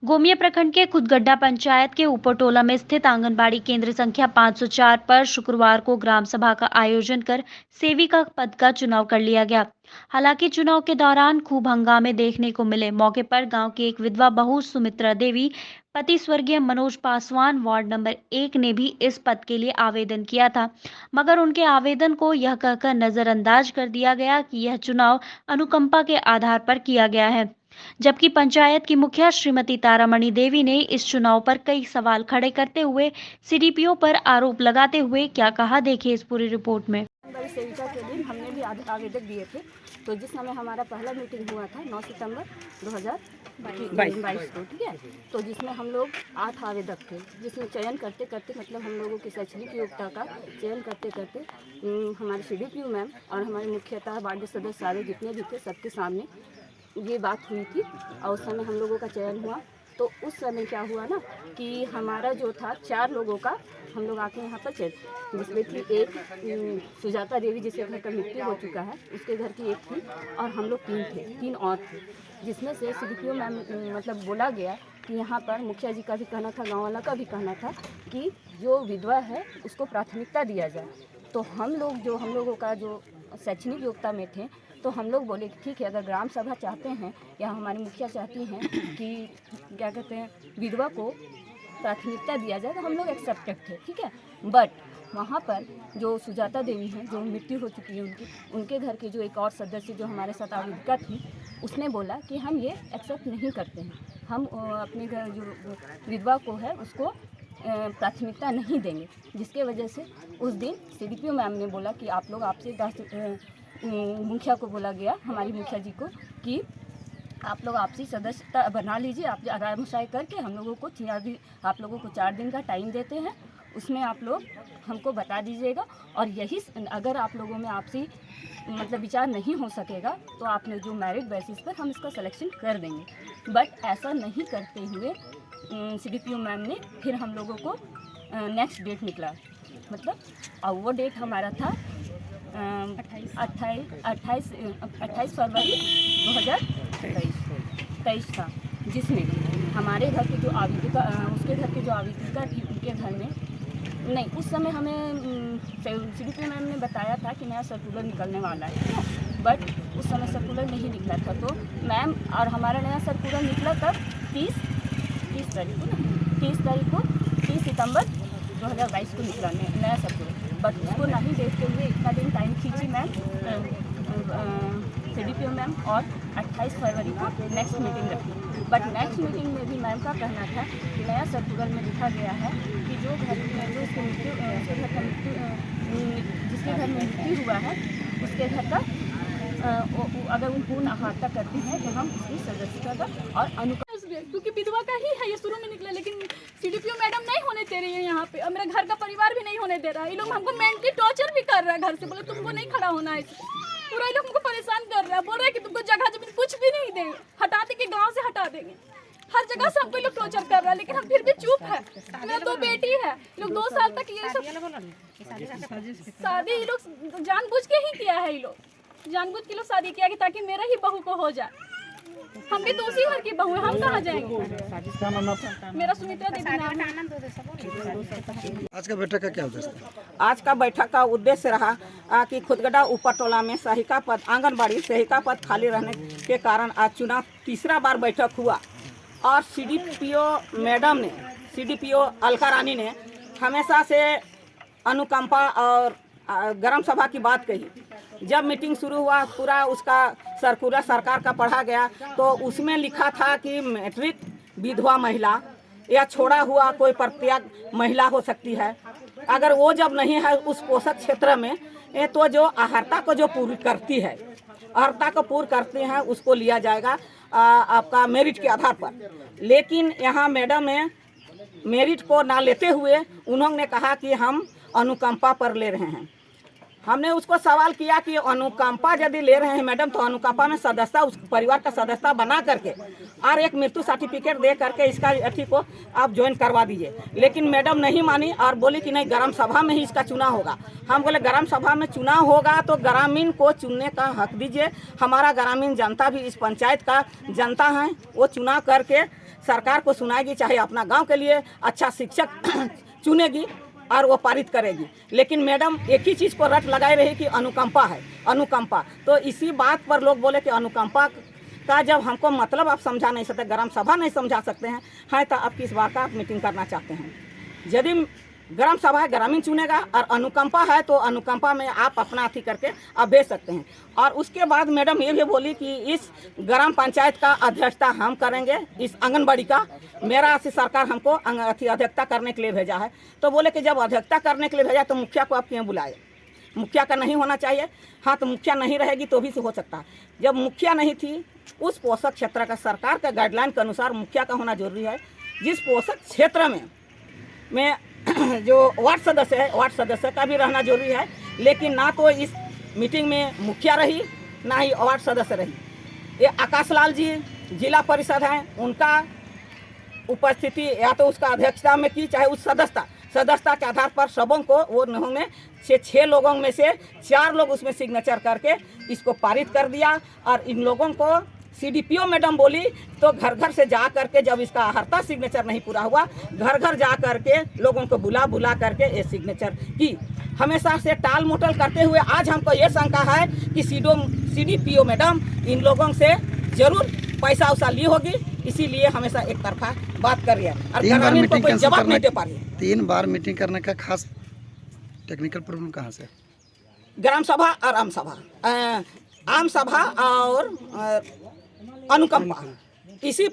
गोमिया प्रखंड के खुदगड्डा पंचायत के ऊपरटोला में स्थित आंगनबाड़ी केंद्र संख्या 504 पर शुक्रवार को ग्राम सभा का आयोजन कर सेविका पद का चुनाव कर लिया गया। हालांकि चुनाव के दौरान खूब हंगामे देखने को मिले। मौके पर गांव की एक विधवा बहू सुमित्रा देवी, पति स्वर्गीय मनोज पासवान, वार्ड नंबर 1 ने भी इस पद के लिए आवेदन किया था, मगर उनके आवेदन को यह कहकर नजरअंदाज कर दिया गया कि यह चुनाव अनुकंपा के आधार पर किया गया है। जबकि पंचायत की मुखिया श्रीमती तारामणि देवी ने इस चुनाव पर कई सवाल खड़े करते हुए सीडीपीओ पर आरोप लगाते हुए क्या कहा, देखिए इस पूरी रिपोर्ट में। बड़ी सेविका के दिन हमने भी आवेदन दिए थे। तो जिस समय हमारा पहला मीटिंग हुआ था 9 सितंबर 2022 को, ठीक है, तो जिसमें हम लोग 8 आवेदक थे, जिसमें चयन करते करते मतलब हम लोगों की शैक्षणिक योग्यता का चयन करते करते हमारे सीडीपीओ मैम और हमारे मुख्यतः वार्ड सदस्य सारे जितने भी थे सबके सामने ये बात हुई थी और उस समय हम लोगों का चयन हुआ। तो उस समय क्या हुआ ना कि हमारा जो था 4 लोगों का हम लोग आके यहाँ पर चयन, जिसमें थी एक सुजाता देवी जिसके घर का मृत्यु हो चुका है, उसके घर की एक थी और हम लोग 3 और थे, जिसमें से सीडीपीओ मैम मतलब बोला गया कि यहाँ पर मुखिया जी का भी कहना था, गाँव वाला का भी कहना था कि जो विधवा है उसको प्राथमिकता दिया जाए। तो हम लोगों का जो शैक्षणिक योग्यता में थे, तो हम लोग बोले कि ठीक है, अगर ग्राम सभा चाहते हैं या हमारी मुखिया चाहती हैं कि क्या कहते हैं विधवा को प्राथमिकता दिया जाए, तो हम लोग एक्सेप्टेड थे, ठीक है। बट वहाँ पर जो सुजाता देवी हैं, जो मृत्यु हो चुकी है उनके घर के जो एक और सदस्य जो हमारे साथ आवेदिका थी, उसने बोला कि हम ये एक्सेप्ट नहीं करते हैं, हम अपने घर जो विधवा को है उसको प्राथमिकता नहीं देंगे। जिसके वजह से उस दिन सीडीपीओ मैम ने बोला कि आप लोग आपसे मुखिया को बोला गया, हमारी मुखिया जी को, कि आप लोग आपसी सदस्यता बना लीजिए, आप राय मशाई करके हम लोगों को आप लोगों को 4 दिन का टाइम देते हैं, उसमें आप लोग हमको बता दीजिएगा और यही अगर आप लोगों में आपसी मतलब विचार नहीं हो सकेगा तो आपने जो मेरिट बेसिस पर हम इसका सिलेक्शन कर देंगे। बट ऐसा नहीं करते हुए सीडीपीओ मैम ने फिर हम लोगों को नेक्स्ट डेट निकला, मतलब और वो डेट हमारा था 28 फरवरी 2023 था, जिसमें हमारे घर की जो आवेदिका उसके घर की जो आवेदिका थी उनके घर में नहीं, उस समय हमें सीडीपीओ मैम ने बताया था कि नया सर्कुलर निकलने वाला है, बट उस समय सर्कुलर नहीं निकला था। तो मैम और हमारा नया सर्कुलर निकला तब 30 तारीख को ना 30 सितंबर 2022 को निकला नया सर्कुलर, बट उसको नहीं देखते हुए इतना दिन टाइम खींची मैम सीडीपीओ मैम और 28 फरवरी को नेक्स्ट मीटिंग रखी। बट नेक्स्ट मीटिंग में भी मैम का कहना था कि नया सर्कुलर में लिखा गया है कि जो घर में जो उसके घर का जिसके घर में मृत्यु हुआ है उसके घर का अगर वो पूर्ण अहाता करती हैं तो हम उसकी सदस्यता का और अनुकूल, क्योंकि विधवा का ही है ये शुरू में निकला, लेकिन सीडीपीओ मैडम नहीं होने दे रही है यहाँ पे, और मेरा घर का परिवार भी नहीं होने दे रहा है। ये लोग हमको मेंटली टॉर्चर भी कर रहा है, घर से बोले तुमको नहीं खड़ा होना है, पूरा ये लोग हमको परेशान कर रहा है, बोल रहा है कि तुमको जगह जमीन कुछ भी नहीं देंगे, हटा देंगे, गाँव से हटा देंगे, हर जगह से हमको लोग टॉर्चर कर रहा है, लेकिन हम फिर भी चुप है। मेरा 2 बेटी है, लोग 2 साल तक ये सब शादी ये लोग जानबूझ के ही किया है, ये लोग जानबूझ के लोग शादी किया कि ताकि मेरा ही बहू को हो जाए। हम भी तो उसी घर की बहू है, हम कहाँ जाएंगे। मेरा सुमित्रा देवी नाम है। आज का बैठक का क्या उद्देश्य था? आज का बैठक का उद्देश्य रहा कि खुदगड्डा ऊपरटोला में सहायिका पद आंगनबाड़ी सहायिका पद खाली रहने के कारण आज चुनाव तीसरा बार बैठक हुआ और सीडीपीओ मैडम ने, सीडीपीओ अलका रानी ने हमेशा से अनुकंपा और ग्राम सभा की बात कही। जब मीटिंग शुरू हुआ पूरा उसका सर्कुलर सरकार का पढ़ा गया तो उसमें लिखा था कि मैट्रिक विधवा महिला या छोड़ा हुआ कोई प्रत्याग महिला हो सकती है, अगर वो जब नहीं है उस पोषक क्षेत्र में तो जो अहर्ता को जो पूरी करती है, अहर्ता को पूर्ण करते हैं उसको लिया जाएगा आपका मेरिट के आधार पर। लेकिन यहाँ मैडम ने मेरिट को ना लेते हुए उन्होंने कहा कि हम अनुकंपा पर ले रहे हैं। हमने उसको सवाल किया कि अनुकंपा यदि ले रहे हैं मैडम तो अनुकंपा में सदस्यता उस परिवार का सदस्यता बना करके और एक मृत्यु सर्टिफिकेट दे करके इसका अथी को आप ज्वाइन करवा दीजिए। लेकिन मैडम नहीं मानी और बोली कि नहीं ग्राम सभा में ही इसका चुनाव होगा। हम बोले ग्राम सभा में चुनाव होगा तो ग्रामीण को चुनने का हक दीजिए। हमारा ग्रामीण जनता भी इस पंचायत का जनता है, वो चुनाव करके सरकार को सुनाएगी, चाहे अपना गाँव के लिए अच्छा शिक्षक चुनेगी और वो पारित करेगी। लेकिन मैडम एक ही चीज़ को रट लगाए रही कि अनुकंपा है, अनुकंपा। तो इसी बात पर लोग बोले कि अनुकंपा का जब हमको मतलब आप समझा नहीं सकते, ग्राम सभा नहीं समझा सकते हैं तो आप किस बात का आप मीटिंग करना चाहते हैं? यदि ग्राम सभा है ग्रामीण चुनेगा और अनुकंपा है तो अनुकंपा में आप अपना अथी करके आप भेज सकते हैं। और उसके बाद मैडम ये भी बोली कि इस ग्राम पंचायत का अध्यक्षता हम करेंगे, इस आंगनबाड़ी का मेरा से सरकार हमको अध्यक्षता करने के लिए भेजा है। तो बोले कि जब अध्यक्षता करने के लिए भेजा तो मुखिया को आप क्यों बुलाए? मुखिया का नहीं होना चाहिए। हाँ, तो मुखिया नहीं रहेगी तो भी से हो सकता है। जब मुखिया नहीं थी, उस पोषक क्षेत्र का सरकार का गाइडलाइन के अनुसार मुखिया का होना जरूरी है। जिस पोषक क्षेत्र में जो वार्ड सदस्य है, वार्ड सदस्य का भी रहना जरूरी है। लेकिन ना तो इस मीटिंग में मुखिया रही, ना ही वार्ड सदस्य रही। ये आकाश लाल जी जिला परिषद हैं, उनका उपस्थिति या तो उसका अध्यक्षता में की, चाहे उस सदस्यता के आधार पर सबों को वो उन्होंने 6 लोगों में से 4 लोग उसमें सिग्नेचर करके इसको पारित कर दिया। और इन लोगों को CDPO मैडम बोली तो घर घर से जा करके, जब इसका हरता सिग्नेचर नहीं पूरा हुआ, घर घर जा करके लोगों को बुला करके ये सिग्नेचर की। हमेशा से टाल मोटल करते हुए आज हमको ये शंका है कि CDPO मैडम इन लोगों से जरूर पैसा उसा ली होगी, इसीलिए हमेशा एक तरफा बात कर रही है और ग्रामीण को कोई जवाब नहीं दे पा रही है। 3 बार मीटिंग करने का खास टेक्निकल प्रॉब्लम कहाँ से? ग्राम सभा और आम सभा और अनुकंपा, इसी